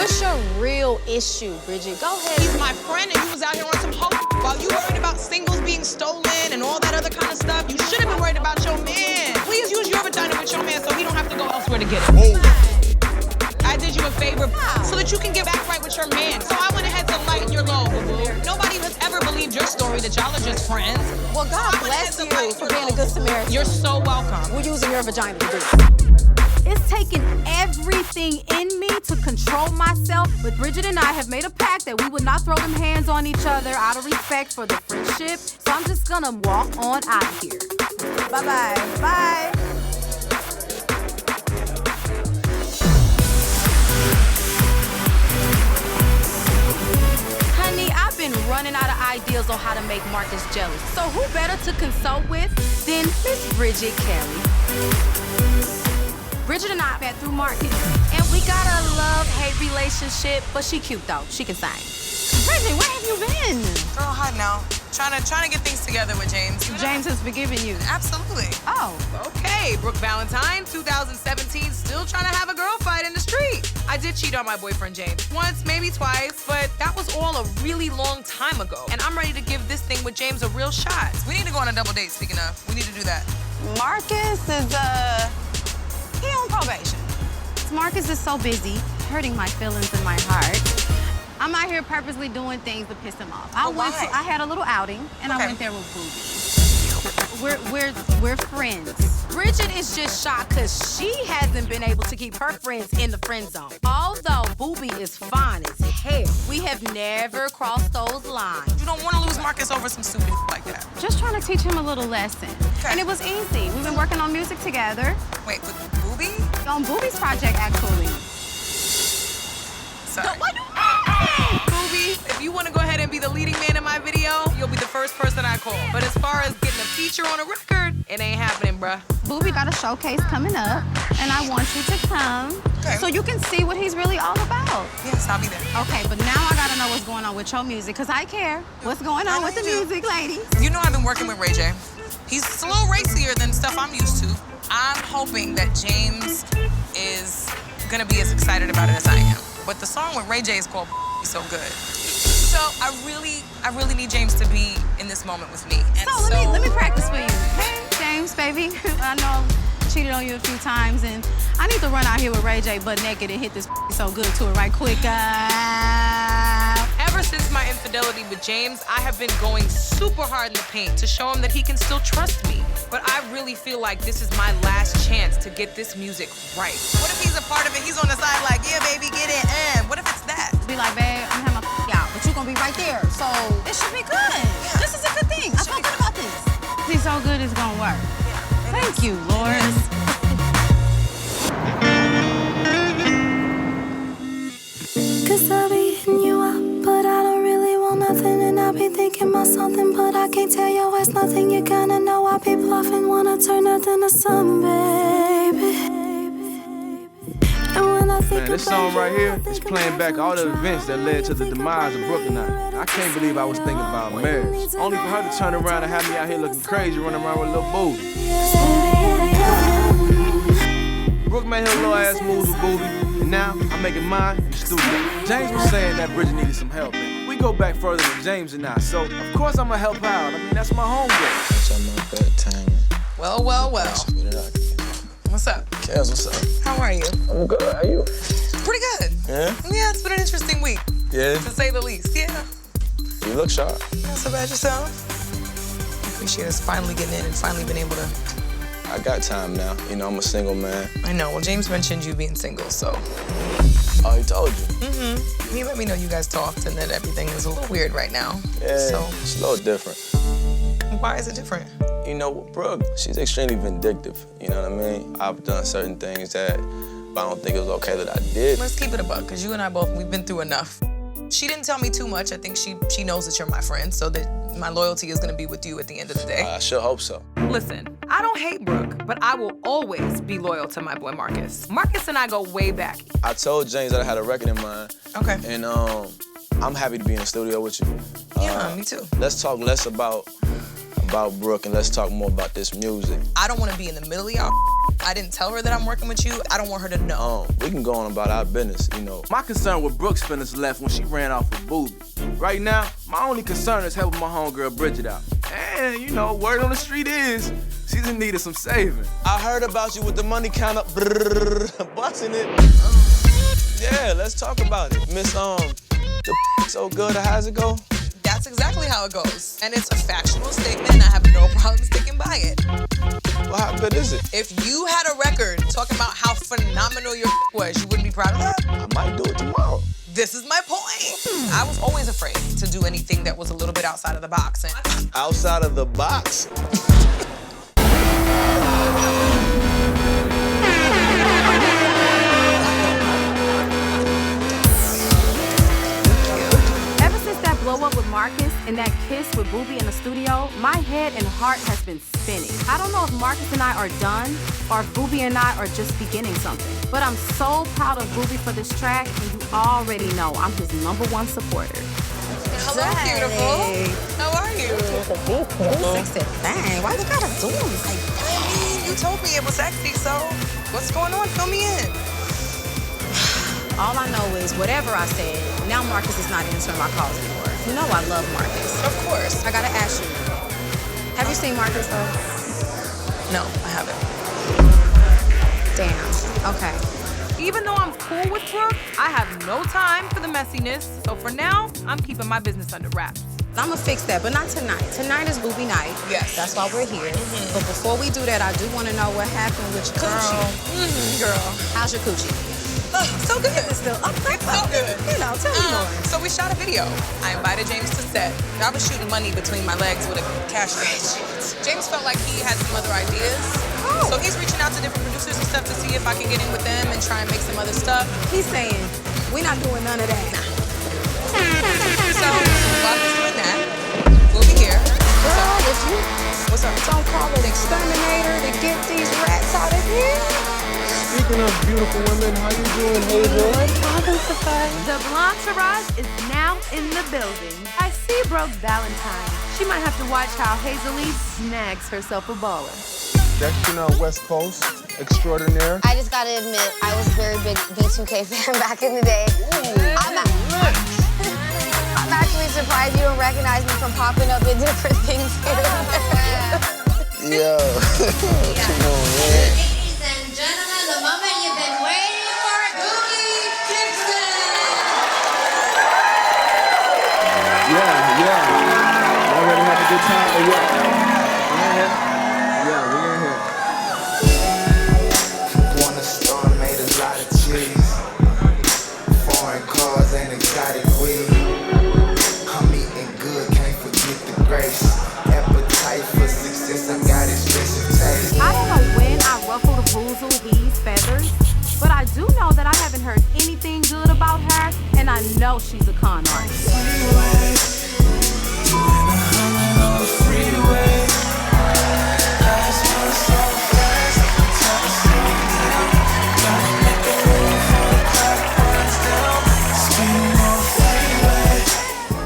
What's your real issue, Bridget? Go ahead. He's my friend and you was out here on some hoe. While you worried about singles being stolen and all that other kind of stuff, you should have been worried about your man. Please use your vagina with your man so he don't have to go elsewhere to get it. Whoa. I did you a favor so that you can get back right with your man. So I went ahead to lighten your load, boo-boo. Nobody has ever believed your story that y'all are just friends. Well, God bless you for being a good Samaritan. You're so welcome. We're using your vagina to do it. It's taking everything in me to control myself, but Bridget and I have made a pact that we would not throw them hands on each other out of respect for the friendship. So I'm just gonna walk on out of here. Bye-bye. Bye. Honey, I've been running out of ideas on how to make Marcus jealous. So who better to consult with than Miss Bridget Kelly? Bridget and I met through Marcus, and we got a love-hate relationship, but she cute though. She can sing. Bridget, where have you been? Girl, hi now. Trying to get things together with James. James has forgiven you. Absolutely. Oh. Okay, Brooke Valentine, 2017, still trying to have a girl fight in the street. I did cheat on my boyfriend James. Once, maybe twice, but that was all a really long time ago. And I'm ready to give this thing with James a real shot. We need to go on a double date, speaking of. We need to do that. Marcus is, he on probation. Marcus is so busy, hurting my feelings in my heart. I'm out here purposely doing things to piss him off. I had a little outing, and I went there with Booby. We're friends. Bridget is just shocked because she hasn't been able to keep her friends in the friend zone. Although Booby is fine as hell, we have never crossed those lines. You don't want to lose Marcus over some stupid like that. Just trying to teach him a little lesson. Okay. And it was easy. We've been working on music together. Wait, with Booby? On Booby's project, actually. Sorry. Booby, if you want to go ahead and be the leading man in my video, you'll be the first person I call. But as far as getting a feature on a record, it ain't happening, bruh. Booby got a showcase coming up, and I want you to come so you can see what he's really all about. Yes, I'll be there. Okay, but now I gotta know what's going on with your music, because I care. What's going on with the music, ladies? You know I've been working with Ray J. He's a little racier than stuff I'm used to. I'm hoping that James is gonna be as excited about it as I am. But the song with Ray J is called So Good. So I really need James to be in this moment with me. And so let me practice for you. Hey, James, baby. I know I cheated on you a few times, and I need to run out here with Ray J butt naked and hit this so good to it right quick. Ever since my infidelity with James, I have been going super hard in the paint to show him that he can still trust me. But I really feel like this is my last chance to get this music right. What if he's a part of it? He's on the side like, yeah, baby, get it. And what if it's that? Be like, babe, I'm having my out, but you're gonna be right there. So it should be good. Yeah. This is a good thing. I feel good about this. See, so good it's gonna work. Yeah, Thank you, Lord. Cause I be hitting you up, but I don't really want nothing. And I be thinking about something, but I can't tell your ass nothing. You gotta know I be bluffing, wanna turn nothing to something, baby. And when I think Man, this song right here is playing back all the events that led to the demise of Brooke and I. I can't believe I was thinking about marriage. Only for her to turn around and have me out here looking crazy, running around with a little booty. Brooke made her little ass moves with Booby, and now I'm making mine in the studio. James was saying that Bridget needed some help, and we go back further than James and I, so of course I'm gonna help her out. I mean, that's my homegirl. It's on my bedtime. Well. What's up? Kaz, what's up? How are you? I'm good. How are you? Pretty good. Yeah? Yeah, it's been an interesting week. Yeah? To say the least. Yeah. You look sharp. Not so bad yourself. Appreciate us finally getting in and finally been able to. I got time now. You know, I'm a single man. I know. Well, James mentioned you being single, so. Oh, he told you? Mm-hmm. He let me know you guys talked and that everything is a little weird right now. Yeah, so. It's a little different. Why is it different? You know, Brooke, she's extremely vindictive. You know what I mean? I've done certain things that I don't think it was okay that I did. Let's keep it a buck, because you and I both, we've been through enough. She didn't tell me too much. I think she knows that you're my friend, so that my loyalty is gonna be with you at the end of the day. I sure hope so. Listen, I don't hate Brooke, but I will always be loyal to my boy Marcus. Marcus and I go way back. I told James that I had a record in mind. Okay. And I'm happy to be in the studio with you. Yeah, me too. Let's talk less about Brooke and let's talk more about this music. I don't want to be in the middle of y'all. I didn't tell her that I'm working with you. I don't want her to know. We can go on about our business, you know. My concern with Brooke's feelings left when she ran off with Booby. Right now, my only concern is helping my homegirl Bridget out. And, you know, word on the street is she's in need of some saving. I heard about you with the money counter, busting it. Yeah, let's talk about it. Miss, the so good, how's it go? That's exactly how it goes. And it's a factual statement, and I have no problem sticking by it. Well, how good is it? If you had a record talking about how phenomenal your was, you wouldn't be proud of that? I might do it tomorrow. This is my point. I was always afraid to do anything that was a little bit outside of the box. And Outside of the box? Ever since that blow up with Marcus and that kiss with Booby in the studio, my head and heart has been spinning. I don't know if Marcus and I are done or if Booby and I are just beginning something. But I'm so proud of Booby for this track, and you already know I'm his #1 supporter. hello, beautiful. How are you? Sexy thing. Why you gotta do him like that? I mean, you told me it was sexy, so what's going on? Fill me in. All I know is whatever I said, now Marcus is not answering my calls anymore. You know I love Marcus. Of course. I gotta ask you, have you seen Marcus though? No, I haven't. Damn, okay. Even though I'm cool with Brooke, I have no time for the messiness. So for now, I'm keeping my business under wraps. I'ma fix that, but not tonight. Tonight is Booby night. Yes. That's why we're here. But before we do that, I do wanna know what happened with your coochie. Girl. How's your coochie? So good. It's still up. It's so good. You know, tell me more. So we shot a video. I invited James to set. I was shooting money between my legs with a cash register. James felt like he had some other ideas. So he's reaching out to different producers and stuff to see if I can get in with them and try and make some other stuff. He's saying, we're not doing none of that. So while he's doing that, we'll be here. Girl, if you What's up? don't call an exterminator to get these rats out of here. Speaking of beautiful women, how you doing, Hazel? The Blancherage is now in the building. I see Brooke Valentine. She might have to watch how Hazel snags herself a baller. Dexter, West Coast, extraordinaire. I just gotta admit, I was a very big B2K fan back in the day. I'm actually surprised you don't recognize me from popping up in different things here. Yo, come on, man. Ladies and gentlemen, the moment you've been waiting for, Booby Gibson! Yeah. Y'all ready to have a good time or what? We in here? Yeah, we in here. Corner store made a lot of cheese. Foreign cars and exotic weed. I'm eating good, can't forget the grace. Appetite for success, I got expensive taste. I don't know when I ruffled a boozle these feathers, but I do know that I haven't heard anything good about her, and I know she's a con artist.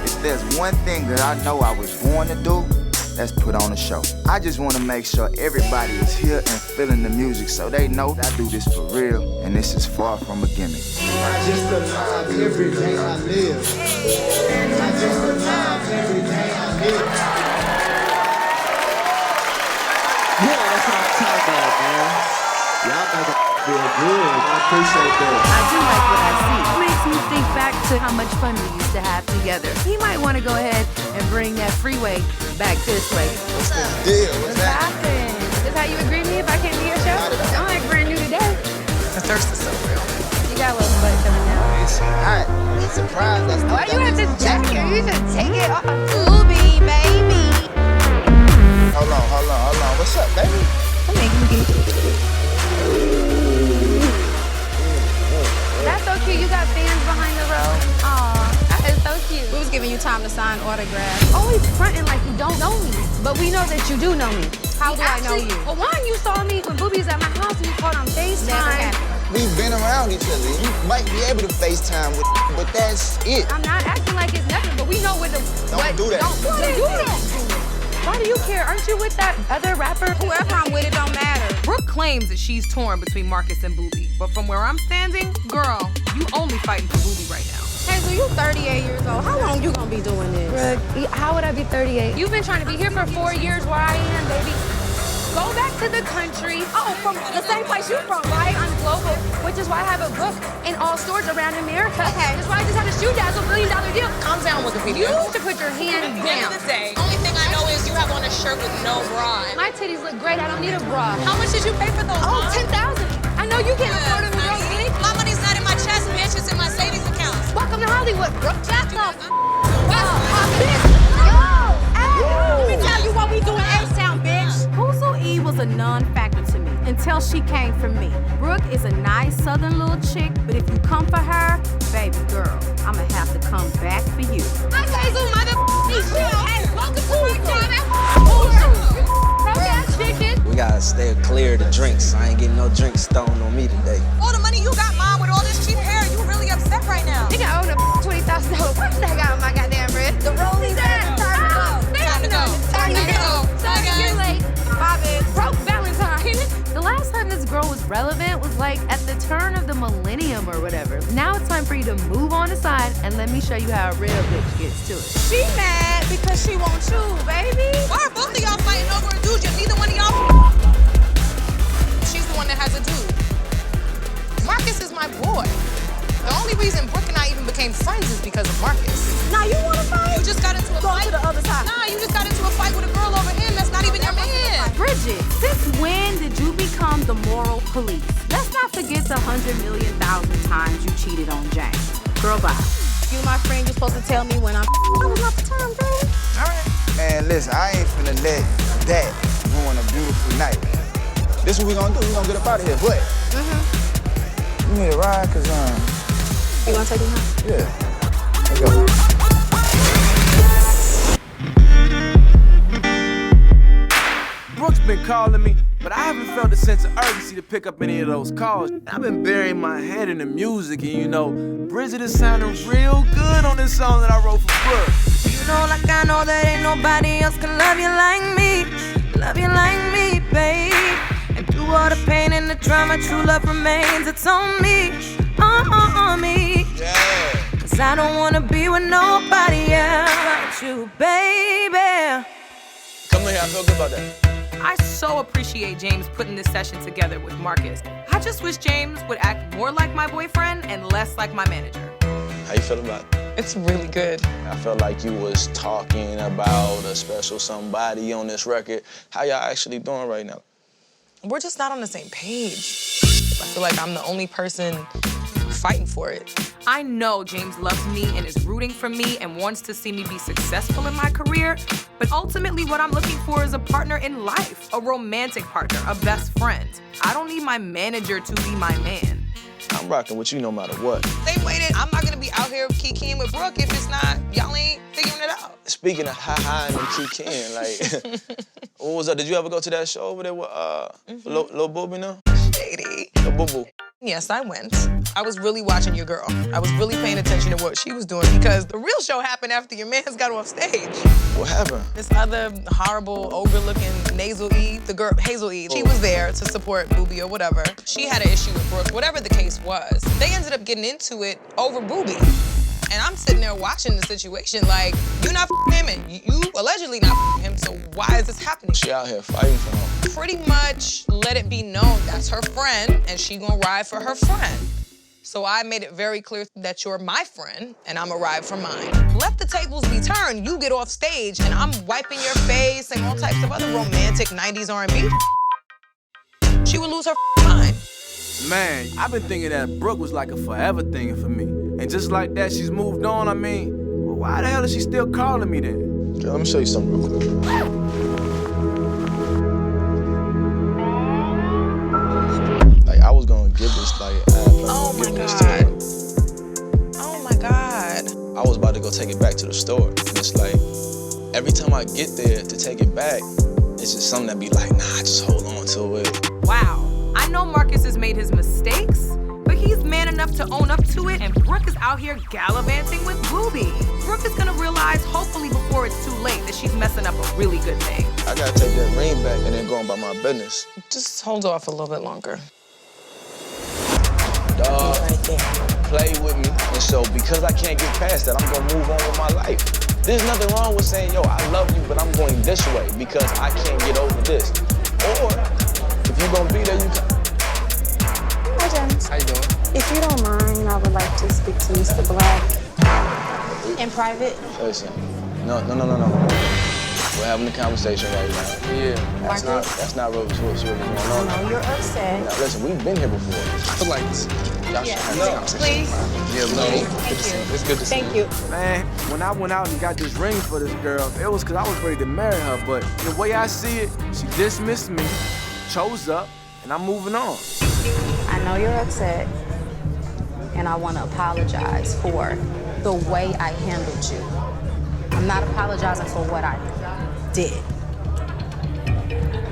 If there's one thing that I know I was born to do, that's put on a show. I just want to make sure everybody is here and feeling the music so they know that I do this for real and this is far from a gimmick. I just alive every day I live. I just alive every day I live. Yeah, that's what I'm talking about, man. Y'all make it feel good. I appreciate that. I do like what I see. It makes me think back to how much fun we used to have together. He might want to go ahead and bring that freeway back this way. What's the deal? What's that? Is how you agree me if I came to your show? Don't act brand new today. The thirst is so real. You got a little butt coming out. It's hot. It's surprise. That's Why you have this jacket? You should take it off. Booby, baby. Hold on. What's up, baby? That's so cute. You got fans behind the row. Aw, that is so cute. We was giving you time to sign autographs. Always fronting like you don't know me. But we know that you do know me. How do I know you? Well, one, you saw me when Booby was at my house and you called on FaceTime. Never happened. We've been around each other. You might be able to FaceTime with, but that's it. I'm not acting like it's nothing, but we know what the... Don't do that. Don't do that. Why do you care? Aren't you with that other rapper? Whoever I'm with, it don't matter. Brooke claims that she's torn between Marcus and Booby, but from where I'm standing, girl, you only fighting for Booby right now. Hazel, you 38 years old. How long you gonna be doing this? Brooke, how would I be 38? You've been trying to be here for 4 years where I am, baby. Go back to the country. Oh, from the same place you from, right? I'm global, which is why I have a book in all stores around America. Okay. That's why I just had a shoe dazzle $1 billion deal. Calm down, Wikipedia. You need to put your hand At the end down. of the day, only thing I know is you have on a shirt with no bra. My titties look great. I don't need a bra. How much did you pay for those? Oh, 10,000. I know you can't afford them, girl. My money's not in my chest, bitch. It's in my savings account. Welcome to Hollywood, Brooke. Shut up. Let me tell you what we doing H-Town, bitch. Hazel E was a non-factor to me until she came for me. Brooke is a nice southern little chick, but if you come for her, baby girl, I'ma have to come back for you. I'm Hazel, We gotta stay clear of the drinks. I ain't getting no drinks thrown on me today. All the money you got, Mom, with all this cheap hair, you really upset right now. Nigga own a $20,000 purse that I got on my goddamn wrist. The rollies Time to go. Sorry, you're late. Bye, bitch. Broke Valentine. The last time this girl was relevant was like at the turn of the millennium or whatever. Now it's time for you to move on aside and let me show you how a real bitch gets to it. She mad because she wants you, baby. Why are both of y'all fighting over a dude? Neither one of y'all. She's the one that has a dude. Marcus is my boy. The only reason Brooke and I even became friends is because of Marcus. Now you wanna fight? You just got into a Go fight. to the other side. Nah, you just got into a fight with a girl over him. That's not even your man. Bridget, since when did you become the moral police? Let's not forget the 100,000,000 times you cheated on James. Girl, bye. You my friend, you're supposed to tell me when I'm That was not the time, baby. All right. Man, listen, I ain't finna let that ruin a beautiful night. This what we gonna do. We gonna get up out of here. What? You need a ride? Cause, You wanna take me home? yeah. Let's go. Brooke's been calling me, but I haven't felt a sense of urgency to pick up any of those calls. I've been burying my head in the music, and you know, Bridget is sounding real good on this song that I wrote for Brooke. You know, like I know that ain't nobody else can love you like me, babe. And through all the pain and the drama, true love remains. It's on me, on me. Yeah. Cause I don't wanna be with nobody else but you, baby. Come here, I feel good about that. I so appreciate James putting this session together with Marcus. I just wish James would act more like my boyfriend and less like my manager. How you feel about it? It's really good. I felt like you was talking about a special somebody on this record. How y'all actually doing right now? We're just not on the same page. I feel like I'm the only person fighting for it. I know James loves me and is rooting for me and wants to see me be successful in my career, but ultimately what I'm looking for is a partner in life, a romantic partner, a best friend. I don't need my manager to be my man. I'm rocking with you no matter what. They waited. I'm not gonna be out here kikiing with Brooke if it's not, y'all ain't figuring it out. Speaking of hi-hi and kikiing, like, what was up? Did you ever go to that show over there with Lil Booby now? Shady. Lil Boo Boo. Yes, I went. I was really watching your girl. I was really paying attention to what she was doing because the real show happened after your mans got off stage. What happened? This other horrible, ogre-looking Nasal E, the girl, Hazel E, she was there to support Booby or whatever. She had an issue with Brooke, whatever the case was. They ended up getting into it over Booby. And I'm sitting there watching the situation like, you're not him and you allegedly not him, so why is this happening? She out here fighting for him. Pretty much let it be known that's her friend and she gonna ride for her friend. So I made it very clear that you're my friend and I'ma ride for mine. Let the tables be turned, you get off stage and I'm wiping your face and all types of other romantic 90s R&B. She would lose her mind. Man, I've been thinking that Brooke was like a forever thing for me. And just like that, she's moved on. I mean, well, why the hell is she still calling me then? Girl, let me show you something real quick. Like, I was gonna give this, like, Oh my God. Oh my God. I was about to go take it back to the store. And it's like, every time I get there to take it back, it's just something that be like, nah, just hold on to it. Wow. I know Marcus has made his mistakes, but he's man enough to own up to it, and Brooke is out here gallivanting with Booby. Brooke is gonna realize, hopefully before it's too late, that she's messing up a really good thing. I gotta take that ring back and then go about my business. Just hold off a little bit longer. Dog, play with me. And so because I can't get past that, I'm gonna move on with my life. There's nothing wrong with saying, yo, I love you, but I'm going this way because I can't get over this. Or if you're gonna be there, you can. Hi, James. How you doing? If you don't mind, I would like to speak to Mr. Black in private. Listen, no. We're having a conversation right now. Yeah, that's not really what's really going on. No, you're upset. Now, listen, we've been here before. I feel like this. Y'all should have this conversation. Please. Yeah, no. Thank you. It's good to see Thank you. Man, when I went out and got this ring for this girl, it was because I was ready to marry her, but the way I see it, she dismissed me, chose up, and I'm moving on. I know you're upset, and I want to apologize for the way I handled you. I'm not apologizing for what I did.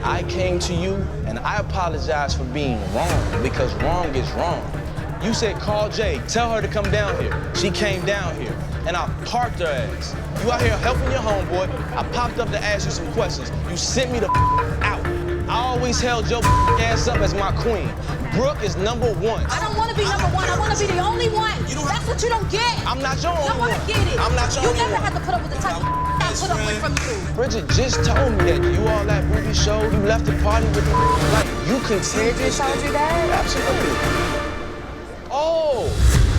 I came to you and I apologize for being wrong because wrong is wrong. You said call Jay, tell her to come down here. She came down here and I parked her ass. You out here helping your homeboy. I popped up to ask you some questions. You sent me the out. I always held your ass up as my queen. Brooke is number one. I don't want to be number one. I want to be the only one. That's what you don't get. I'm not your only one. No, I get it. I'm not your only one. You never had to put up with the type of I put up with from you. Bridget just told me that you all at Ruby's show. You left the party with like you continued. Bridget told you that? Absolutely. Oh,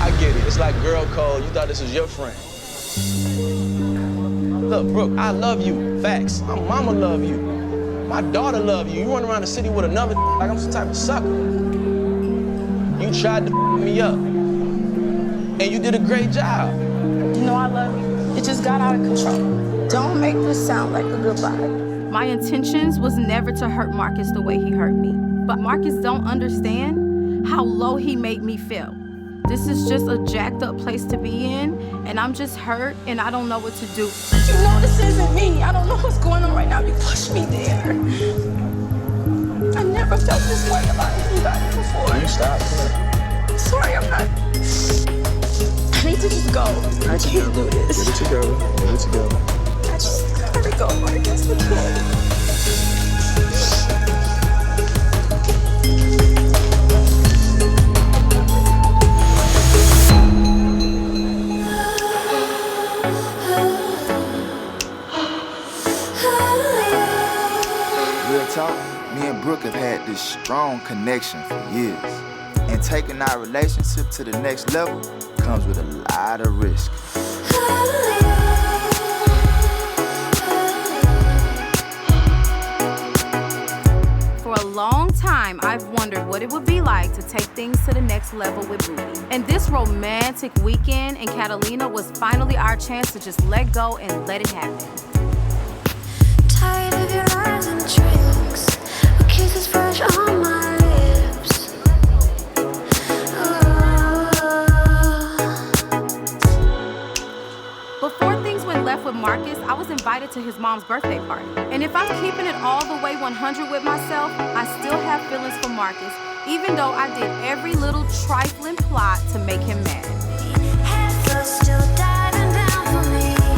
I get it. It's like girl code. You thought this was your friend. Look, Brooke, I love you. Facts. My mama love you. My daughter love you. You run around the city with another like I'm some type of sucker. You tried to me up. And you did a great job. You know I love you. It just got out of control. Don't make this sound like a goodbye. My intentions was never to hurt Marcus the way he hurt me. But Marcus don't understand how low he made me feel. This is just a jacked up place to be in, and I'm just hurt and I don't know what to do. You know this isn't me. I don't know what's going on right now. You pushed me there. I never felt this way about anybody before. Can you stop? I'm sorry, I'm not. I need to just go. I can't do this. Get it together. Get it together. I just gotta go. I guess we can. Real talk, me and Brooke have had this strong connection for years. And taking our relationship to the next level comes with a lot of risk. For a long time, I've wondered what it would be like to take things to the next level with Ruby. And this romantic weekend in Catalina was finally our chance to just let go and let it happen. Tired of your lies and tricks, a kiss is fresh on my lips. Before things went left with Marcus, I was invited to his mom's birthday party. And if I'm keeping it all the way 100 with myself, I still have feelings for Marcus, even though I did every little trifling plot to make him mad.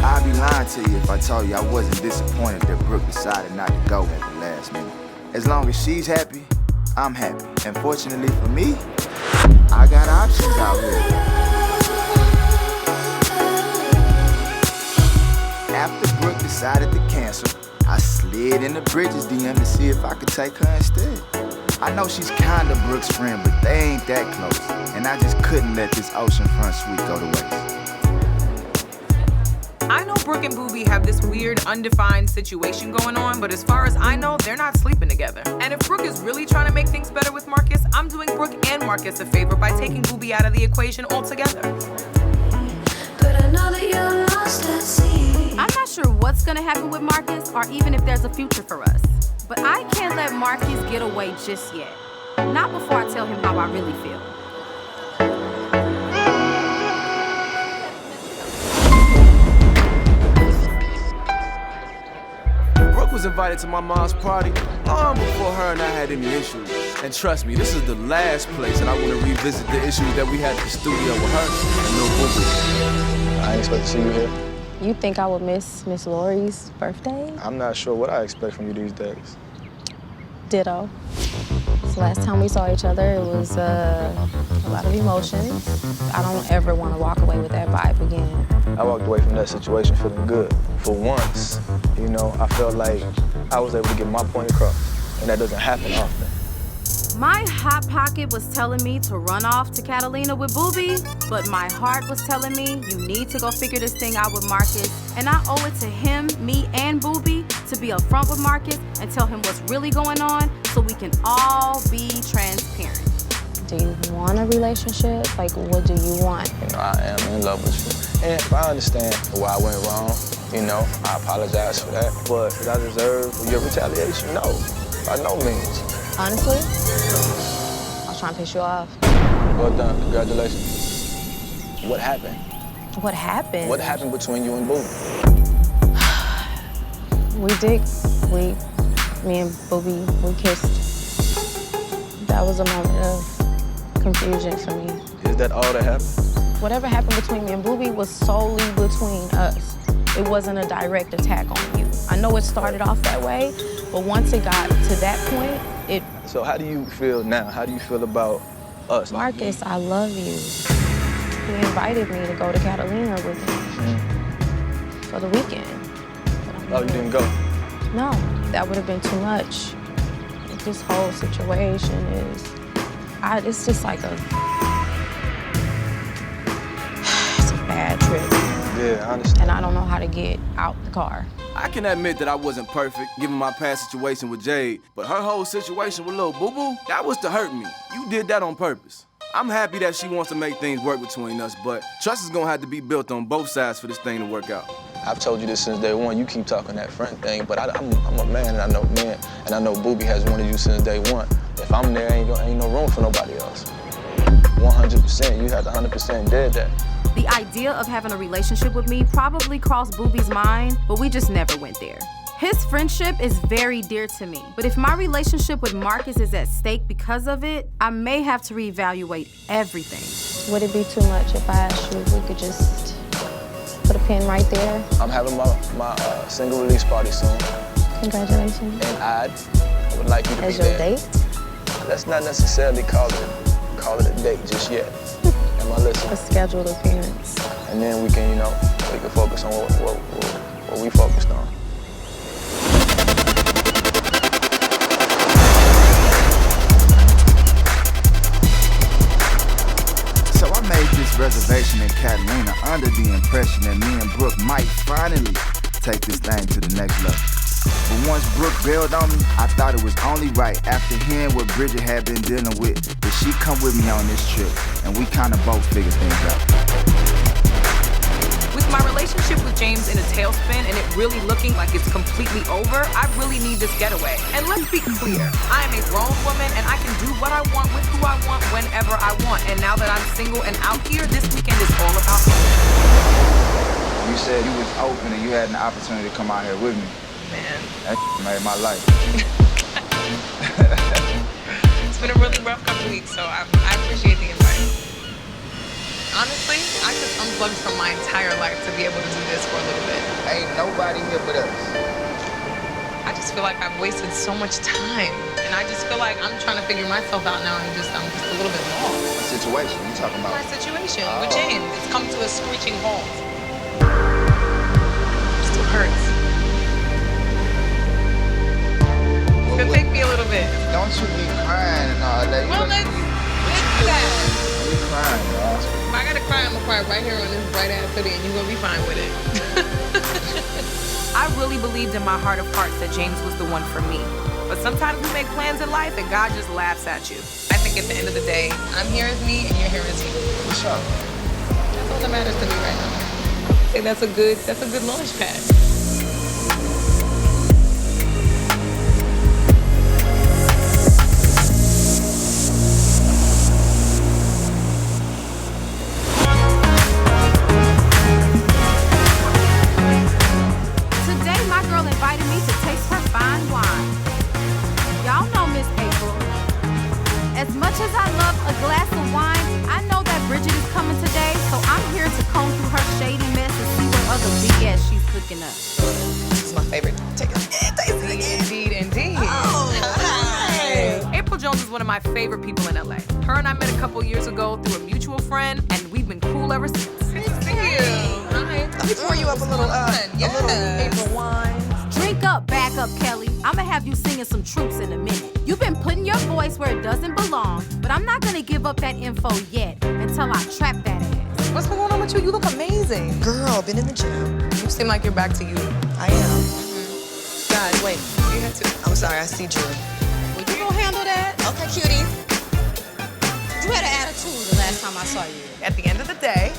I'd be lying to you if I told you I wasn't disappointed that Brooke decided not to go at the last minute. As long as she's happy, I'm happy. And fortunately for me, I got options out here. After Brooke decided to cancel, I slid into Bridget's DM to see if I could take her instead. I know she's kinda Brooke's friend, but they ain't that close. And I just couldn't let this oceanfront suite go to waste. I know Brooke and Booby have this weird, undefined situation going on, but as far as I know, they're not sleeping together. And if Brooke is really trying to make things better with Marcus, I'm doing Brooke and Marcus a favor by taking Booby out of the equation altogether. But I know that you're lost at sea. I'm not sure what's gonna happen with Marcus or even if there's a future for us. But I can't let Marcus get away just yet. Not before I tell him how I really feel. was invited to my mom's party long before her and I had any issues. And trust me, this is the last place that I want to revisit the issues that we had at the studio with her and Lil Boo Boo. I ain't expect to see you here. You think I would miss Miss Lori's birthday? I'm not sure what I expect from you these days. Ditto. So last time we saw each other, it was a lot of emotions. I don't ever want to walk away with that vibe again. I walked away from that situation feeling good. For once, you know, I felt like I was able to get my point across, and that doesn't happen often. My hot pocket was telling me to run off to Catalina with Booby, but my heart was telling me you need to go figure this thing out with Marcus. And I owe it to him, me, and Booby to be upfront with Marcus and tell him what's really going on so we can all be transparent. Do you want a relationship? Like, what do you want? You know, I am in love with you. And I understand why I went wrong. You know, I apologize for that. But did I deserve your retaliation? No, by no means. Honestly, I was trying to piss you off. Well done, congratulations. What happened? What happened? What happened between you and Boo? Me and Booby, we kissed. That was a moment of confusion for me. Is that all that happened? Whatever happened between me and Booby was solely between us. It wasn't a direct attack on you. I know it started off that way, but once it got to that point, it... So how do you feel now? How do you feel about us? Marcus, I love you. He invited me to go to Catalina with him for the weekend. Oh, you didn't go? No, that would have been too much. This whole situation is... it's just like a... It's a bad trip. Yeah, I understand. And I don't know how to get out the car. I can admit that I wasn't perfect, given my past situation with Jade, but her whole situation with Lil Boo Boo, that was to hurt me. You did that on purpose. I'm happy that she wants to make things work between us, but trust is gonna have to be built on both sides for this thing to work out. I've told you this since day one. You keep talking that friend thing, but I'm a man, and I know men, and I know Booby has wanted you since day one. If I'm there, ain't no room for nobody else. 100%, you have to 100% did that. The idea of having a relationship with me probably crossed Booby's mind, but we just never went there. His friendship is very dear to me, but if my relationship with Marcus is at stake because of it, I may have to reevaluate everything. Would it be too much if I asked you if we could just put a pin right there? I'm having my single release party soon. Congratulations. And I would like you to be there. As your date? Let's not necessarily call it a date just yet. Am I listening? A scheduled appearance. And then we can, we can focus on what we focused on. So I made this reservation in Catalina under the impression that me and Brooke might finally take this thing to the next level. But once Brooke bailed on me, I thought it was only right, after hearing what Bridget had been dealing with, that she come with me on this trip, and we kind of both figured things out. With my relationship with James in a tailspin and it really looking like it's completely over, I really need this getaway. And let's be clear, I am a grown woman and I can do what I want with who I want whenever I want. And now that I'm single and out here, this weekend is all about me. You said you was open and you had an opportunity to come out here with me. Man. That made my life. It's been a really rough couple weeks, so I appreciate the invite. Honestly, I just unplugged from my entire life to be able to do this for a little bit. Ain't nobody here but us. I just feel like I've wasted so much time. And I just feel like I'm trying to figure myself out now and I'm just a little bit lost. What situation you talking about? My situation with James. It's come to a screeching halt. It still hurts. It's gonna take me a little bit. Don't you be crying and all that. Well, let's do that. Don't be crying, y'all. If I gotta cry, I'm gonna cry right here on this bright ass hoodie and you're gonna be fine with it. I really believed in my heart of hearts that James was the one for me. But sometimes we make plans in life and God just laughs at you. I think at the end of the day, I'm here as me and you're here as you. What's up? That's all that matters to me right now. I think that's a good launch pad. This is my favorite. Take it. Taste it again. Indeed. Oh, hi. April Jones is one of my favorite people in LA. Her and I met a couple years ago through a mutual friend, and we've been cool ever since. Thank you. Let me pour you up a little April wine. Drink up, back up, Kelly. I'ma have you singing some troops in a minute. You've been putting your voice where it doesn't belong, but I'm not gonna give up that info yet until I trap that ass. What's going on with you? You look amazing. Girl, been in the gym. You seem like you're back to you. I am. God, wait. You had to. I'm sorry, I see Drew. Well, you gonna handle that? Okay, cutie. You had an attitude the last time I saw you. At the end of the day,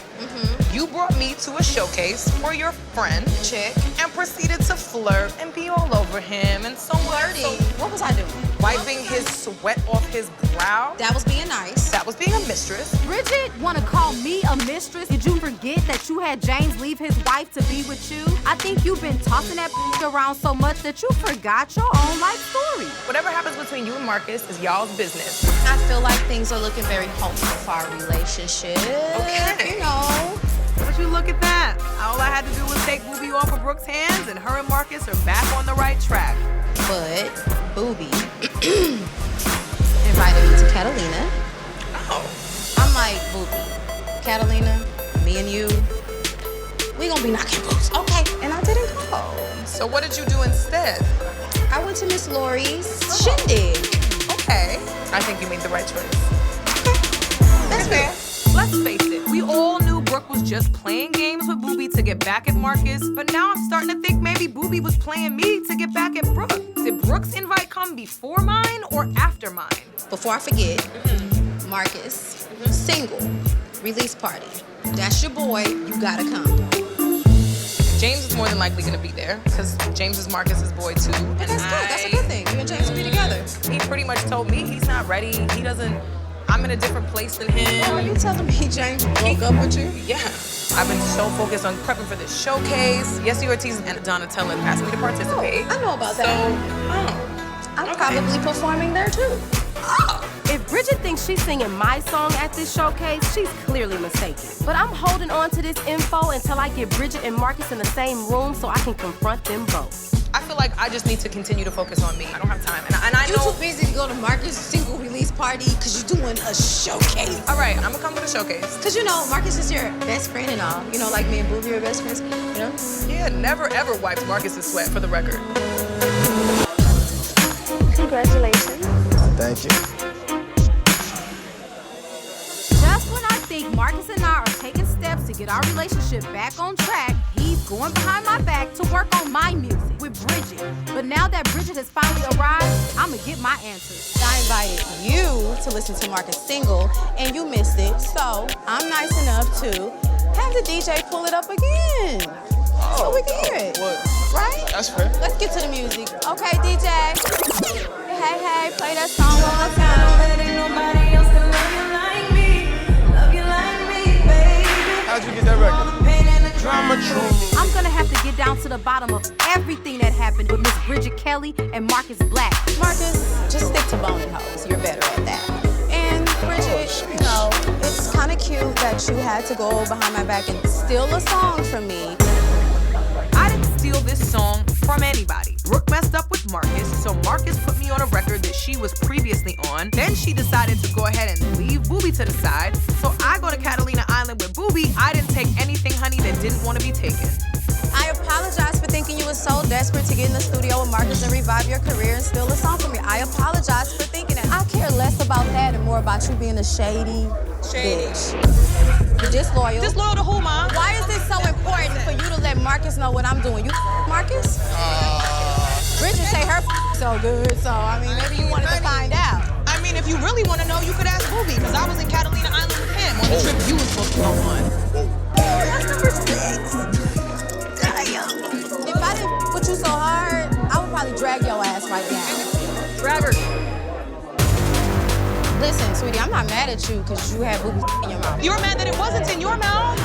you brought me to a showcase for your friend, Chick, and proceeded to flirt and be all over him and so flirty. So, what was I doing? Wiping his sweat off his brow. That was being nice. That was being a mistress. Bridget wanna call me a mistress? Did you forget that you had James leave his wife to be with you? I think you've been tossing that around so much that you forgot your own life story. Whatever happens between you and Marcus is y'all's business. I feel like things are looking very hopeful for our relationship. Okay. You know. But you look at that. All I had to do was take Booby off of Brooke's hands, and her and Marcus are back on the right track. But Booby invited me to Catalina. Oh. I'm like, Booby, Catalina, me and you, we gonna be knocking boots. Okay, and I didn't go. So what did you do instead? I went to Miss Lori's shindig. Okay. I think you made the right choice. That's fair. Let's face it, we all knew Brooke was just playing games with Booby to get back at Marcus, but now I'm starting to think maybe Booby was playing me to get back at Brooke. Did Brooke's invite come before mine or after mine? Before I forget, Marcus, single, release party. That's your boy, you gotta come. James is more than likely gonna be there, because James is Marcus's boy too. And that's good, that's a good thing. You and James will be together. He pretty much told me he's not ready. He doesn't, I'm in a different place than him. Oh, are you telling me James broke up with you? Yeah. I've been so focused on prepping for this showcase. Yes, Ortiz and Donatella asked me to participate. Oh, I know about that. I'm probably performing there too. If Bridget thinks she's singing my song at this showcase, she's clearly mistaken. But I'm holding on to this info until I get Bridget and Marcus in the same room so I can confront them both. I feel like I just need to continue to focus on me. I don't have time. And I know you're too busy to go to Marcus' single release party because you're doing a showcase. All right, I'm gonna come to the showcase. Because you know, Marcus is your best friend and all. You know, like me and Booby are best friends, you know? Yeah, never ever wiped Marcus's sweat, for the record. Congratulations. Thank you. Just when I think Marcus and I are taking steps to get our relationship back on track, he's going behind my back to work on my music with Bridget. But now that Bridget has finally arrived, I'ma get my answers. I invited you to listen to Marcus' single, and you missed it. So I'm nice enough to have the DJ pull it up again. So we can hear it. What? Right? That's fair. Let's get to the music. Okay, DJ. Hey, play that song one more time. Ain't nobody else that love you like me. Love you like me, baby. How'd you get that record? Drama true. I'm gonna have to get down to the bottom of everything that happened with Miss Bridget Kelly and Marcus Black. Marcus, just stick to boning hoes. You're better at that. And Bridget, you know, it's kind of cute that you had to go behind my back and steal a song from me. I didn't steal this song from anybody. Brooke messed up with Marcus, so Marcus put me on a record that she was previously on. Then she decided to go ahead and leave Booby to the side. So I go to Catalina Island with Booby. I didn't take anything, honey, that didn't want to be taken. I apologize for thinking you were so desperate to get in the studio with Marcus and revive your career and steal a song from me. I apologize for thinking that. I care less about that and more about you being a shady bitch. You're disloyal. Disloyal to who, Mom? Why is this so important for you to let Marcus know what I'm doing? You Marcus? Bridget say her so good, so I mean, maybe you wanted to find out. I mean, if you really want to know, you could ask Booby, because I was in Catalina Island with him on the trip you were supposed to go on. Oh, that's number 6. Damn. If I didn't put you so hard, I would probably drag your ass right now. Drag her. Listen, sweetie, I'm not mad at you because you had booby in your mouth. You were mad that it wasn't in your mouth?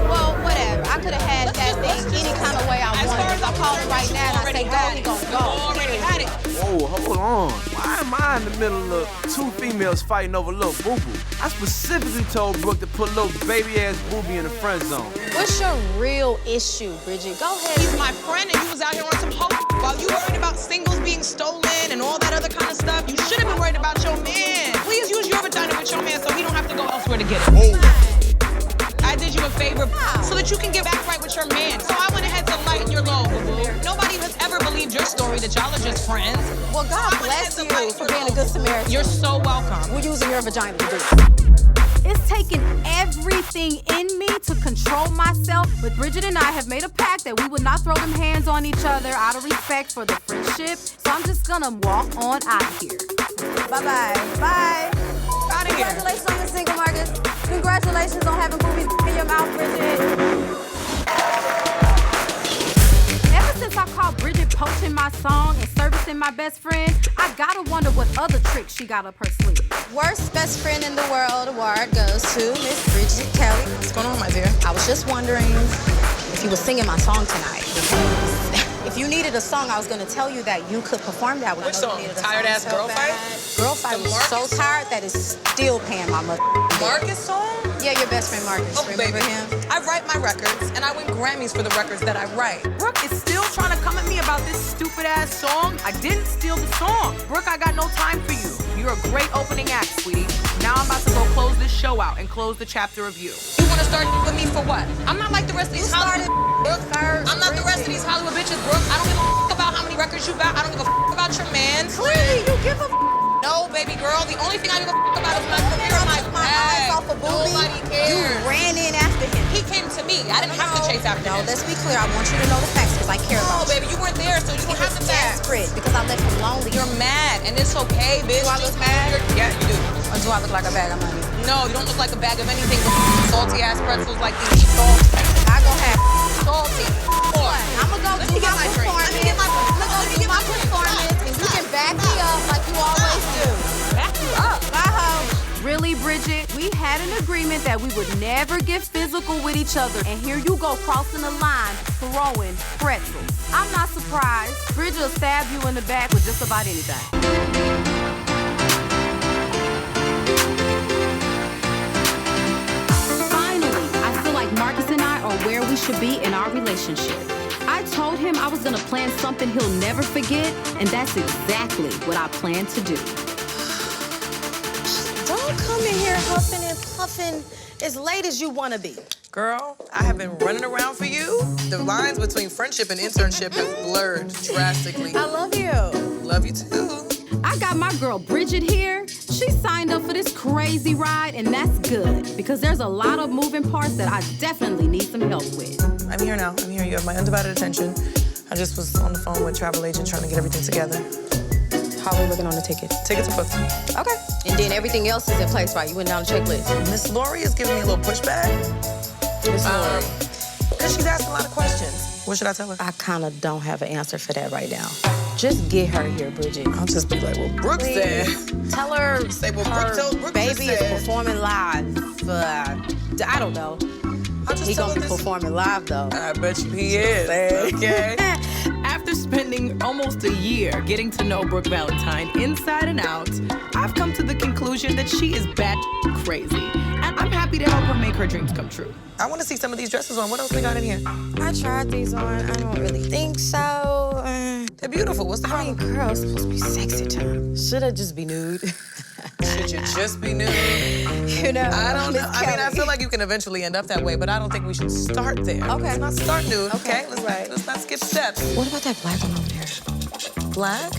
Well, whatever. I could have had that thing any kind of way I wanted. If I called him right now and I say go, he gonna go. Already had it. Whoa, hold on. Why am I in the the middle of two females fighting over little boo-boo. I specifically told Brooke to put little baby-ass booby in the friend zone. What's your real issue, Bridget? Go ahead. He's my friend and you was out here on some hoe. While you worried about singles being stolen and all that other kind of stuff, you should have been worried about your man. Please use your vagina with your man so he don't have to go elsewhere to get it. I did you a favor so that you can get back right with your man. So I went ahead to lighten your load, boo-boo. Nobody has ever believed your story that y'all are just friends. Well, God bless you for being a good Samaritan. You're so welcome. We're using your vagina to do it. It's taken everything in me to control myself, but Bridget and I have made a pact that we would not throw them hands on each other out of respect for the friendship. So I'm just gonna walk on out of here. Bye-bye. Bye. Out of here. Congratulations on the single, Marcus. Congratulations on having boobies in your mouth, Bridget. Ever since I called Bridget poaching my song and servicing my best friend, I gotta wonder what other tricks she got up her sleeve. Worst best friend in the world award goes to Miss Bridget Kelly. What's going on, my dear? I was just wondering if you were singing my song tonight. If you needed a song, I was gonna tell you that you could perform that one. Which song? Tired Ass Girl Fight? Girl Fight was so tired that it's still paying my mother. Marcus song? Yeah, your best friend Marcus. Oh, remember baby. him? I write my records, and I win Grammys for the records that I write. Brooke is still trying to come at me about this stupid-ass song. I didn't steal the song. Brooke, I got no time for you. You're a great opening act, sweetie. Now I'm about to go close this show out and close the chapter of you. You want to start with me for what? I'm not like the rest of these Hollywood Brooke. I'm not the rest of these Hollywood bitches, Brooke. I don't give a about how many records you got. I don't give a about your man. Clearly, you give a No, baby girl. The only thing I give a about is my career and my bag. off a booby. Nobody cares. You ran in after him. He came to me. I didn't have to chase after him. No, let's be clear. I want you to know the facts because I care about No, baby, you weren't there, so you don't have the facts. desperate because I left him lonely. You're mad, and it's okay, bitch. Do I look mad? Yeah, you do. Or do I look like a bag of money? No, you don't look like a bag of anything but salty ass pretzels like these. Salty. I go have Salty. I'm gonna go Let do me get my my drink. performance. Let me get my I'm gonna go do my performance, and you can back me up like you always do. Back you up. Bye, ho. Really, Bridget? We had an agreement that we would never get physical with each other, and here you go crossing the line, throwing pretzels. I'm not surprised. Bridget will stab you in the back with just about anything. Finally, I feel like Marcus and I are where we should be in our relationship. I told him I was gonna plan something he'll never forget, and that's exactly what I plan to do. Don't come in here huffing and puffing as late as you want to be. Girl, I have been running around for you. The lines between friendship and internship have blurred drastically. I love you. Love you too. I got my girl Bridget here. She signed up for this crazy ride, and that's good because there's a lot of moving parts that I definitely need some help with. I'm here now. I'm here. You have my undivided attention. I just was on the phone with travel agent trying to get everything together. How are we looking on the ticket? Tickets are booked. Okay. And then everything else is in place, right? You went down the checklist. Miss Lori is giving me a little pushback. Miss Lori. Because she's asking a lot of questions. What should I tell her? I kind of don't have an answer for that right now. Just get her here, Bridget. I'll just be like, well, Brooke said. Tell her Say, well, her baby is performing live. I don't know. He gonna be performing live, though. I bet you he is. Okay. After spending almost a year getting to know Brooke Valentine inside and out, I've come to the conclusion that she is bat crazy. And I'm happy to help her make her dreams come true. I want to see some of these dresses on. What else we got in here? I tried these on. I don't really think so. They're beautiful. What's the problem? I mean, girl, it's supposed to be sexy time. Should I just be nude? Should you just be nude? You know, I don't know. I mean, I feel like you can eventually end up that way, but I don't think we should start there. Okay. Let's not start nude, okay? Right. Let's not skip steps. What about that black one over there? Black?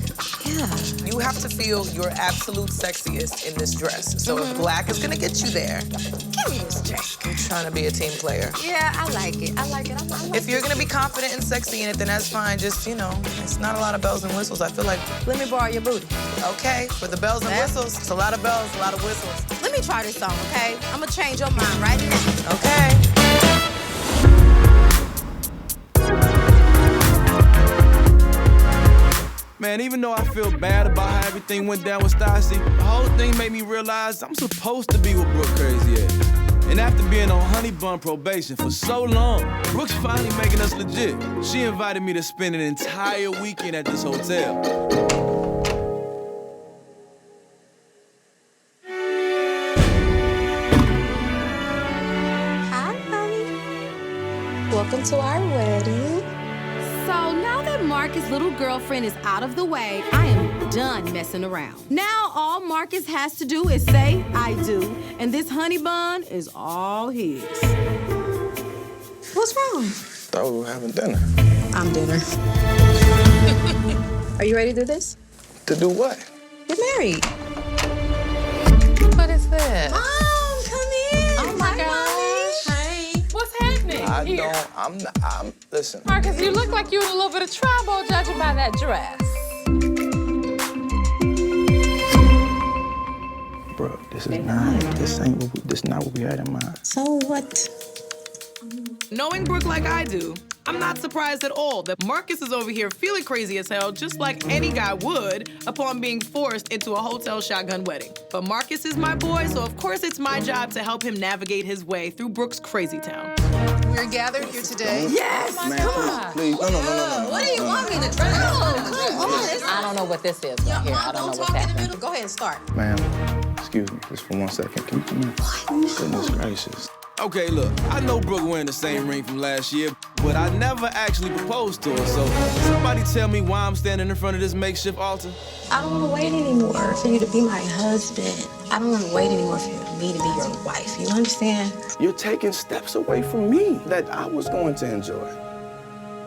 Yeah. You have to feel your absolute sexiest in this dress. So if black is gonna get you there, Give me this drink. I'm trying to be a team player. Yeah, I like it. I like it. I like If you're gonna be confident and sexy in it, then that's fine. Just, you know, it's not a lot of bells and whistles. I feel like, Let me borrow your booty. okay, for the bells and whistles, it's a lot of bells, a lot of whistles. Let me try this song, okay? I'm gonna change your mind right now. Okay. Man, even though I feel bad about how everything went down with Stassi, the whole thing made me realize I'm supposed to be with Brooke crazy ass. And after being on honey bun probation for so long, Brooke's finally making us legit. She invited me to spend an entire weekend at this hotel. Welcome to our wedding. So now that Marcus' little girlfriend is out of the way, I am done messing around. Now all Marcus has to do is say, I do, and this honey bun is all his. What's wrong? Thought we were having dinner. I'm dinner. Are you ready to do this? To do what? Get married. What is this? Mom, come in. Oh my gosh. Hey. What's happening? Listen. Marcus, you look like you in a little bit of trouble judging by that dress. Bro, this not what we had in mind. So what? Knowing Brooke like I do, I'm not surprised at all that Marcus is over here feeling crazy as hell, just like any guy would upon being forced into a hotel shotgun wedding. But Marcus is my boy, so of course it's my job to help him navigate his way through Brooke's crazy town. We're gathered here today. Yes! Man, please. No. What do you want me to try? Come on. I don't know what this is right here. I don't know what's happening. Go ahead and start. Ma'am, excuse me, just for 1 second. Can you come in? Goodness gracious. Okay, look, I know Brooke wearing the same ring from last year, but I never actually proposed to her, so somebody tell me why I'm standing in front of this makeshift altar. I don't want to wait anymore for you to be my husband. I don't want to wait anymore for me to be your wife. You understand? You're taking steps away from me that I was going to enjoy.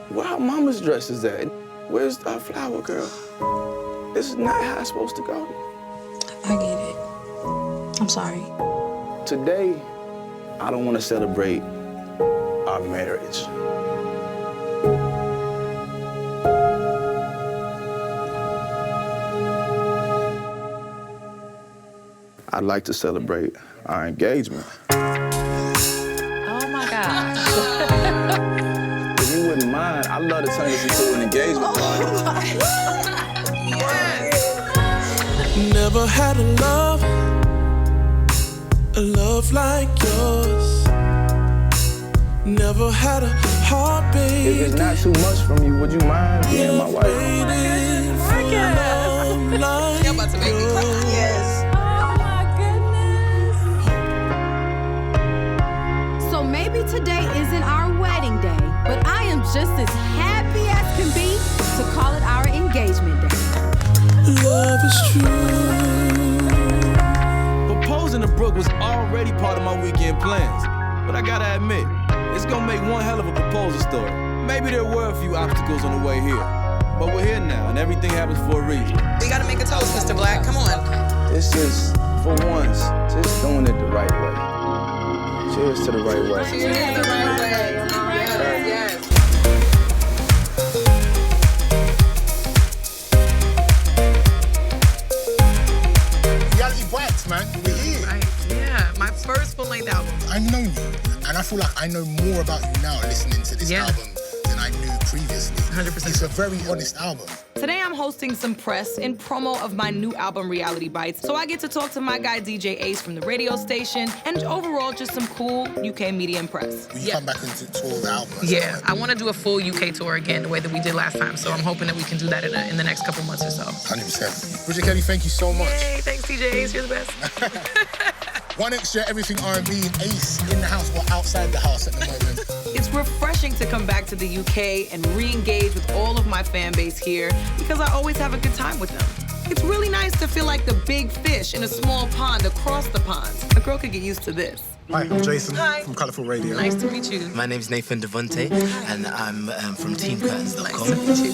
Where our mama's dress is at? Where's our flower girl? This is not how it's supposed to go. I get it. I'm sorry. Today, I don't want to celebrate our marriage. I'd like to celebrate our engagement. Oh my God. If you wouldn't mind, I'd love to turn this into an engagement party. Never had a love like yours. Never had a heartbeat. If it's not too much from you, would you mind being my wife? You're about to make me cry. Yes. Oh my goodness. So maybe today isn't our wedding day, but I am just as happy as can be to call it our engagement day. Love is true. Proposing to Brooke was already part of my weekend plans, but I gotta admit, it's gonna make one hell of a proposal story. Maybe there were a few obstacles on the way here, but we're here now, and everything happens for a reason. We gotta make a toast, Mr. Black. Come on. This is, for once, just doing it the right way. Cheers to the right way. Cheers to the right way. Yes. Reality Bites, man. We're here. Right. Yeah, my first full-length album. I've known you, and I feel like I know more about you now listening to this album than I knew previously. 100%. It's a very honest album. Today I'm hosting some press in promo of my new album, Reality Bites. So I get to talk to my guy, DJ Ace from the radio station, and overall just some cool UK media and press. Will you come back and tour the album? Yeah, I want to do a full UK tour again the way that we did last time. So I'm hoping that we can do that in the next couple months or so. 100%. Bridget Kelly, thank you so much. Hey, thanks DJ Ace, you're the best. One Extra, Everything R&B, and Ace in the house or outside the house at the moment. It's refreshing to come back to the UK and re-engage with all of my fan base here because I always have a good time with them. It's really nice to feel like the big fish in a small pond across the pond. A girl could get used to this. Hi, I'm Jason from Colourful Radio. Nice to meet you. My name's Nathan Devonte, and I'm from TeamCurtains.com. Nice to meet you.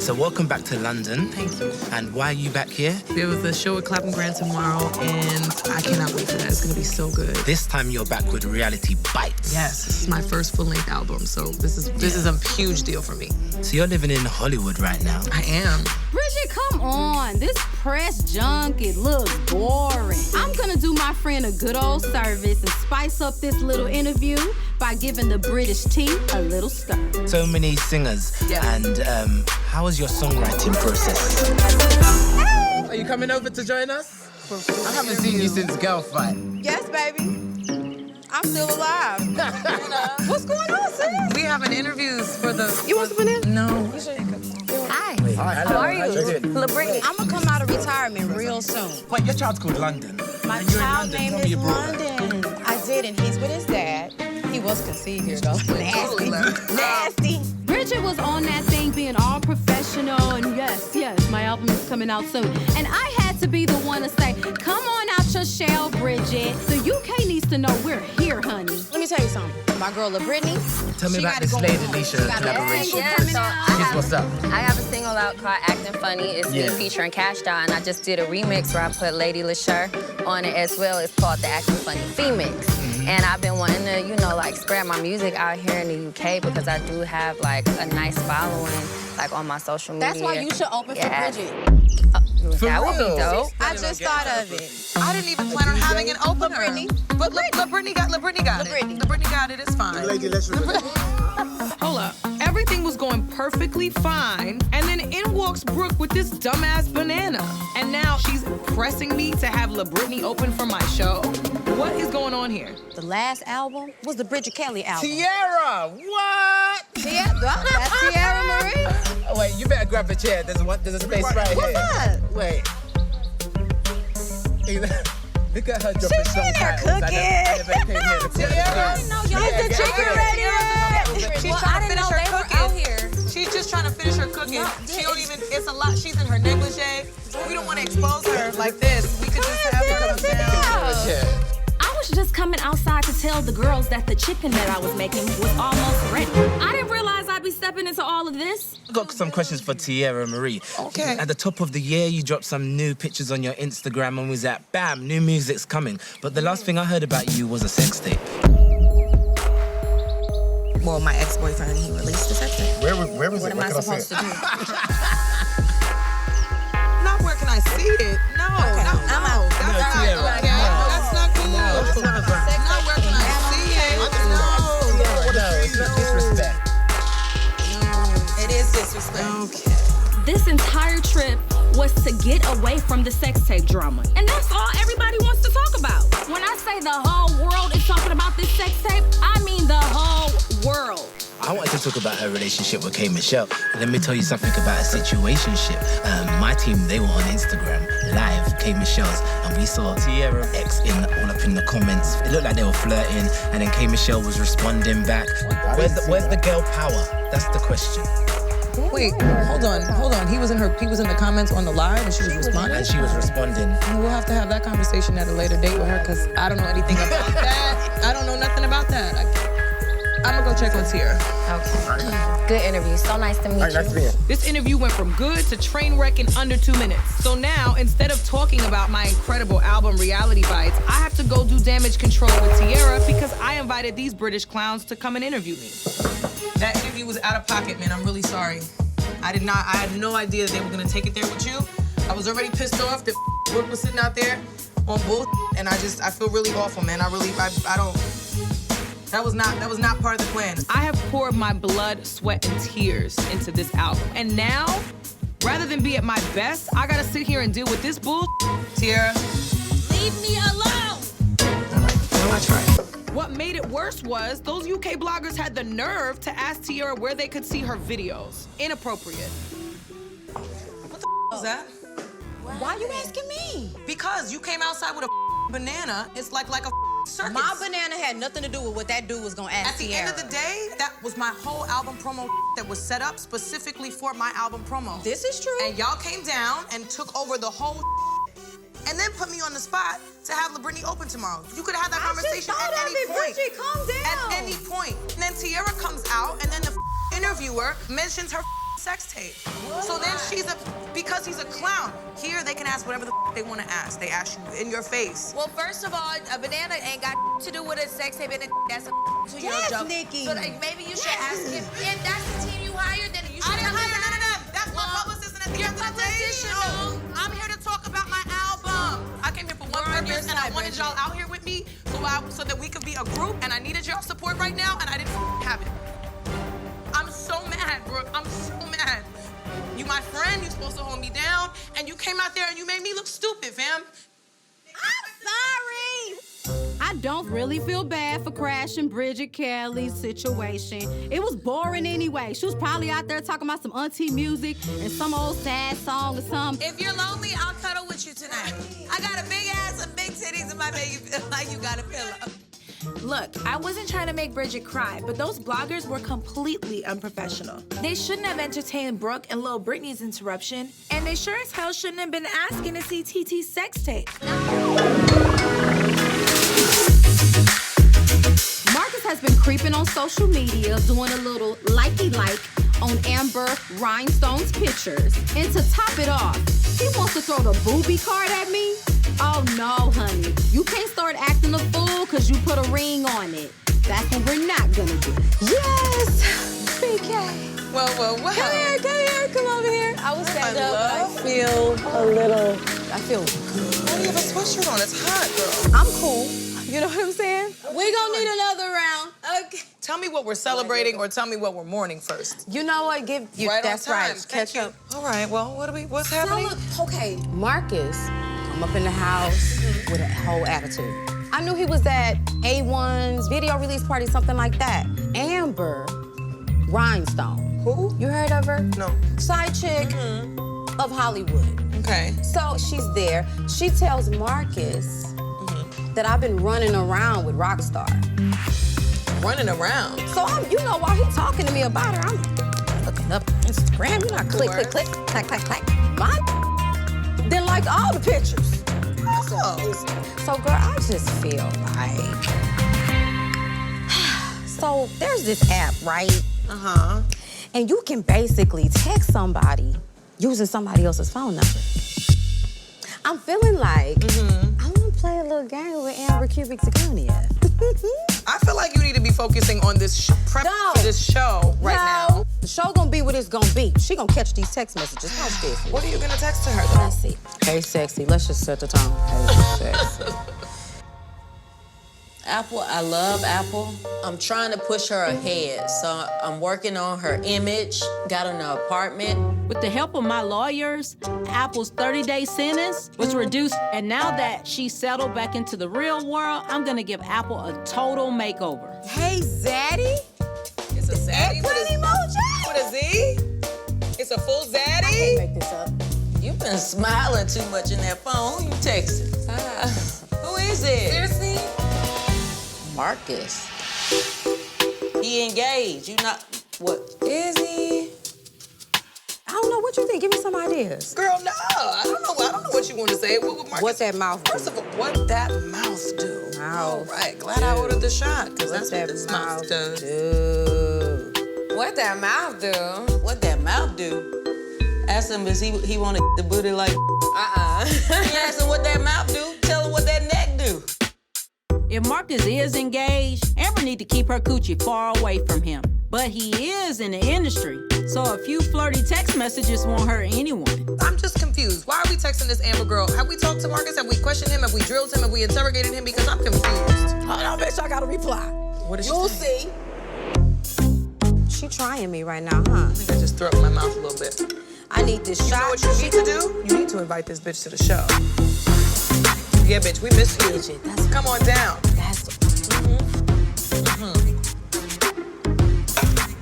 So welcome back to London. Thank you. And why are you back here? There was a show at Clapham Grand tomorrow, and I cannot wait for that. It's gonna be so good. This time you're back with Reality Bites. Yes, this is my first full-length album, so this is a huge deal for me. So you're living in Hollywood right now. I am. Bridget, come on. This press junk, it looks boring. I'm gonna do my friend a good old service and spice up this little interview by giving the British tea a little stir. So many singers. Yeah. And how was your songwriting process? Are you coming over to join us? I haven't seen you since Girl Fight. Yes, baby. I'm still alive. What's going on, sis? We having interviews for the... You want some in? No. Hi. Hi. How are you? Brittany. I'm gonna come out of retirement real soon. Wait, your child's called London. My child name is London. I did, and he's with his dad. He Brittany was conceived here, though. Nasty. Bridget was on that thing being all professional, and yes, my album is coming out soon. And I had to be the one to say, come on out your shell, Bridget. The UK needs to know we're here, honey. Let me tell you something. My girl, Brittany. Tell me about this Lady Alicia collaboration. What's up? I have a single out called Acting Funny. It's me featuring Cash Doll, and I just did a remix where I put Lady LaSure on it as well. It's called the Acting Funny Femix. And I've been wanting to, you know, like spread my music out here in the UK because I do have like a nice following, like on my social media. That's why you should open for Bridget. That would be dope. I just thought of it. I didn't even plan on having an opener. But Brittany got it. It's fine. Hold up. Everything was going perfectly fine, and then in walks Brooke with this dumbass banana. And now she's pressing me to have Brittany open for my show. What is going on here? The last album was the Bridget Kelly album. Tiara, what? That's Tiara Marie. Oh, wait, you better grab a chair. There's a space right here. What's that? Wait. Look at her dropping She's some in there titles. cooking. Tiara. Is the chicken ready yet? She's trying to finish her cooking. She's just trying to finish her cooking. She don't even, it's a lot. She's in her negligee. We don't want to expose her like this. We could just have her come down. I was just coming outside to tell the girls that the chicken that I was making was almost ready. I didn't realize I'd be stepping into all of this. I've got some questions for Tiara Marie. Okay. At the top of the year, you dropped some new pictures on your Instagram and was at, bam, new music's coming. But the last thing I heard about you was a sex tape. Well, my ex-boyfriend, he released the sex tape. Where was What it? am I supposed to do? Not where can I see it? No, Okay, no, I'm out. That's not Tiara, okay. That's not cool. Not where can I see it? No, it's not disrespect. It is disrespect. Okay. This entire trip was to get away from the sex tape drama. And that's all everybody wants to talk about. When I say the whole world is talking about this sex tape, I mean the whole world. I wanted to talk about her relationship with K. Michelle. Let me tell you something about a situationship. My team, they were on Instagram live, K. Michelle's, and we saw Tiara X all up in the comments. It looked like they were flirting, and then K. Michelle was responding back. Where's the girl power? That's the question. Wait, hold on. He was in the comments on the live and she was responding? And she was responding. We'll have to have that conversation at a later date with her because I don't know anything about that. I don't know nothing about that. I'm gonna go check on Tiara. Okay. Good interview. So nice to meet you. Nice to meet you. This interview went from good to train wreck in under 2 minutes. So now, instead of talking about my incredible album Reality Bites, I have to go do damage control with Tiara because I invited these British clowns to come and interview me. That interview was out of pocket, man. I'm really sorry. I had no idea they were gonna take it there with you. I was already pissed off that Brooke was sitting out there on bull, and I feel really awful, man. I don't. That was not part of the plan. I have poured my blood, sweat, and tears into this album. And now, rather than be at my best, I gotta sit here and deal with this bull. Tiara. Leave me alone! Well, I tried. What made it worse was those UK bloggers had the nerve to ask Tiara where they could see her videos. Inappropriate. What the was that? Why you asking me? Because you came outside with a banana. It's like a circus. My banana had nothing to do with what that dude was gonna ask At the Tiara. end of the day, that was my whole album promo that was set up specifically for my album promo. This is true. And y'all came down and took over the whole and then put me on the spot to have Brittany open tomorrow. You could have had that conversation at any point. Bridget, calm down. At any point. And then Tiara comes out, and then the interviewer mentions her sex tape. So then because he's a clown. Here, they can ask whatever the they want to ask. They ask you in your face. Well, first of all, a banana ain't got to do with a sex tape, and that's a 2-year-old joke. Nikki. So maybe you should ask him. If that's the team you hired, then you should. I didn't hire none of them. That's my publicist, and at the end of the day, I'm here to talk about my album. I came here for one purpose, and I wanted y'all out here with me so that we could be a group, and I needed y'all support right now, and I didn't have it. I'm so mad, Brooke. I'm so mad. You my friend, you supposed to hold me down, and you came out there and you made me look stupid, fam. I'm sorry. I don't really feel bad for crashing Bridget Kelly's situation. It was boring anyway. She was probably out there talking about some auntie music and some old sad song or something. If you're lonely, I'll cuddle with you tonight. I got a big ass and big titties and might make you feel like you got a pillow. Look, I wasn't trying to make Bridget cry, but those bloggers were completely unprofessional. They shouldn't have entertained Brooke and Lil Britney's interruption, and they sure as hell shouldn't have been asking to see TT's sex tape. Marcus has been creeping on social media, doing a little likey-like on Amber Rhinestone's pictures. And to top it off, he wants to throw the booby card at me? Oh no, honey. You can't start acting a fool because you put a ring on it. That's what we're not gonna do. Yes! BK. Well. Come here, come over here. I will stand up. I feel good. Why do you have a sweatshirt on? It's hot, girl. I'm cool. You know what I'm saying? We're gonna need another round. Okay. Tell me what we're celebrating or tell me what we're mourning first. You know what? That's on time. right. Catch up. All right, well, what's happening? Okay, Marcus come up in the house with a whole attitude. I knew he was at A1's video release party, something like that. Amber Rhinestone. Who? You heard of her? No. Side chick of Hollywood. Okay. So she's there. She tells Marcus that I've been running around with Rockstar. Running around? So while he's talking to me about her, I'm looking up Instagram. You know, click, clack, clack. Then like all the pictures. So girl, I just feel like, so there's this app, right? And you can basically text somebody using somebody else's phone number. I'm feeling like I want to play a little game with Amber Cubic Zirconia. I feel like you need to be focusing on this prep for this show right now. The show gonna be what it's gonna be. She gonna catch these text messages. Watch this. What are you gonna text to her, though? Let's see. Hey, sexy. Let's just set the tone. Hey, sexy. Apple, I love Apple. I'm trying to push her ahead, so I'm working on her image, got an apartment. With the help of my lawyers, Apple's 30-day sentence was reduced, and now that she's settled back into the real world, I'm gonna give Apple a total makeover. Hey, Zaddy? It's a Zaddy? Eggplant emoji? What a Z? It's a full Zaddy? I can't make this up. You've been smiling too much in that phone. Who you texting? Who is it? Seriously? Marcus. He engaged. You not, what? Is he? I don't know. What you think? Give me some ideas. Girl, no. I don't know what you want to say. What's that mouth do? First of all, what that mouth do? All right. Glad I ordered the shot, because that's what this mouth does. What that mouth do? What that mouth do? Ask him, does he want the booty like You ask him what that mouth do, tell him what that neck do. If Marcus is engaged, Amber need to keep her coochie far away from him. But he is in the industry, so a few flirty text messages won't hurt anyone. I'm just confused. Why are we texting this Amber girl? Have we talked to Marcus? Have we questioned him? Have we drilled him? Have we interrogated him? Because I'm confused. Hold on, bitch, I gotta reply. What did You'll she say? see. She trying me right now, huh? I think I just threw up in my mouth a little bit. I need this shot. You know what you need to do? You need to invite this bitch to the show. Yeah, bitch, we miss you. Come on down.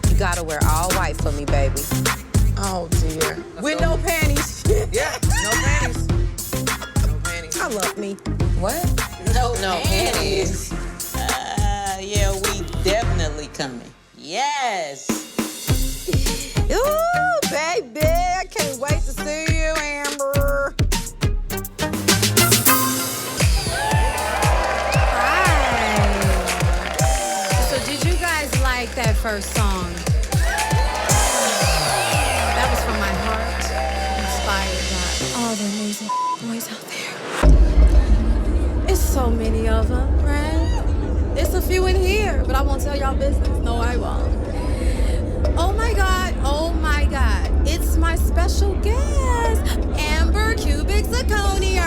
You gotta wear all white for me, baby. Oh, dear. With no panties. Yeah, no panties. No panties. I love me. What? No panties. Yeah, we definitely coming. Yes. Ooh, baby, I can't wait to see you, Amber. Like that first song. That was from my heart, inspired by all the amazing boys out there. It's so many of them, right? There's a few in here, but I won't tell y'all business. No, I won't. Oh my God, it's my special guest, Amber Cubic Zirconia.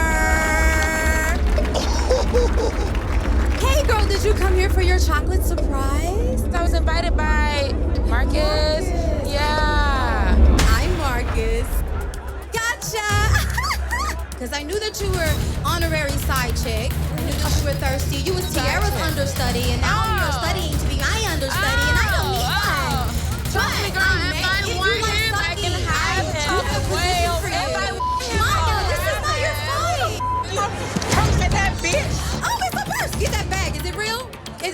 Hey girl, did you come here for your chocolate surprise? I was invited by Marcus. Yeah. I'm Marcus. Gotcha! Because I knew that you were honorary side chick. I knew that you were thirsty. You was Tiara's understudy, and now you're studying to be my understudy, and I don't need one. Trust me, girl, if I want him, I can have him. Way over here. Mama, this is not your fight. Purse at that bitch. Oh, it's a purse. Get that bag. Is it real? Is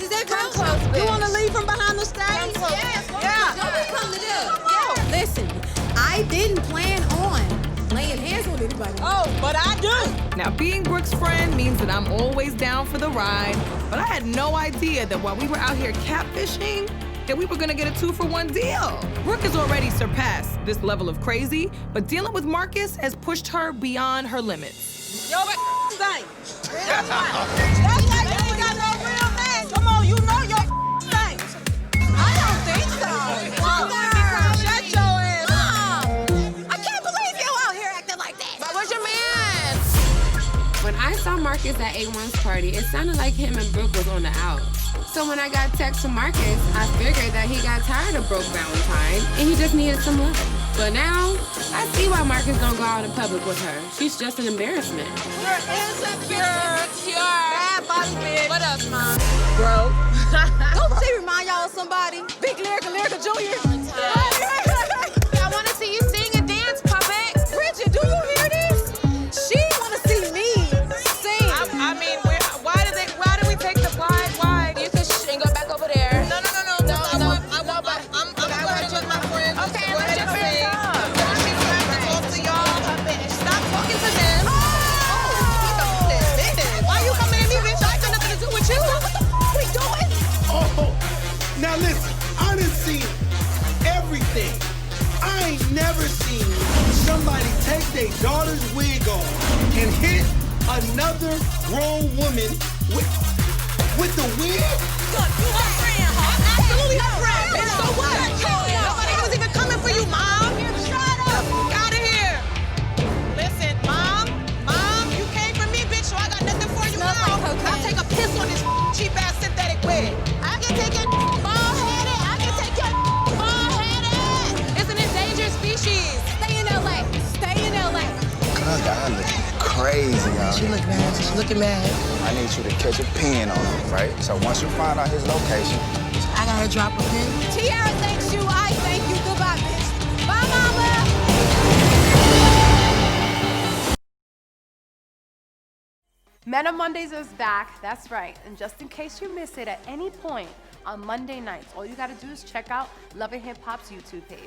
I didn't plan on laying hands on anybody. Oh, but I do. Now, being Brooke's friend means that I'm always down for the ride, but I had no idea that while we were out here catfishing, that we were gonna get a 2-for-1 deal. Brooke has already surpassed this level of crazy, but dealing with Marcus has pushed her beyond her limits. Yo, that thing. That's like you ain't got no real man. Come on, you know your thing. I don't think so. Shut your ass I can't believe you out here acting like that. But what's your man? When I saw Marcus at A1's party, it sounded like him and Brooke was on the out. So when I got text from Marcus, I figured that he got tired of Brooke Valentine and he just needed some love. But now, I see why Marcus don't go out in public with her. She's just an embarrassment. You're insecure. Bad body bitch. What else, Mom? Bro. Don't she remind y'all of somebody? Big Lyrica Jr. I want to see you sing and dance, puppet. Bridget, do you hear this? She want to see me sing. I mean, why do we take the flight? Why? You can and go back over there. No. I want I'm going to with my friends. Okay, let's just sing. She don't have to talk to y'all. Stop talking to them. Why you coming at me, bitch? I got nothing to do with you. What the f we doing? Oh, now listen, I done seen everything. I ain't never seen somebody take their daughter's wig off and hit another grown woman with the wig. Look, you my friend, huh? I'm absolutely a friend. Bitch, so what? Nobody was even coming for you, Mom. Shut up. Out of here. Listen, Mom, you came for me, bitch, so I got nothing for you now. I'll take a piss on this cheap-ass synthetic wig. I can take your bald-headed. I can take your bald-headed. It's an endangered species. Stay in L.A. Stay in L.A. Cuz got her looking crazy out She here. look mad. She's looking mad. I need you to catch a pin on him, right? So once you find out his location, I gotta drop a pin. Tiara thanks you. I thank you. Goodbye, bitch. Bye, Mama. Men on Mondays is back, that's right. And just in case you miss it at any point on Monday nights, all you gotta do is check out Love and Hip Hop's YouTube page.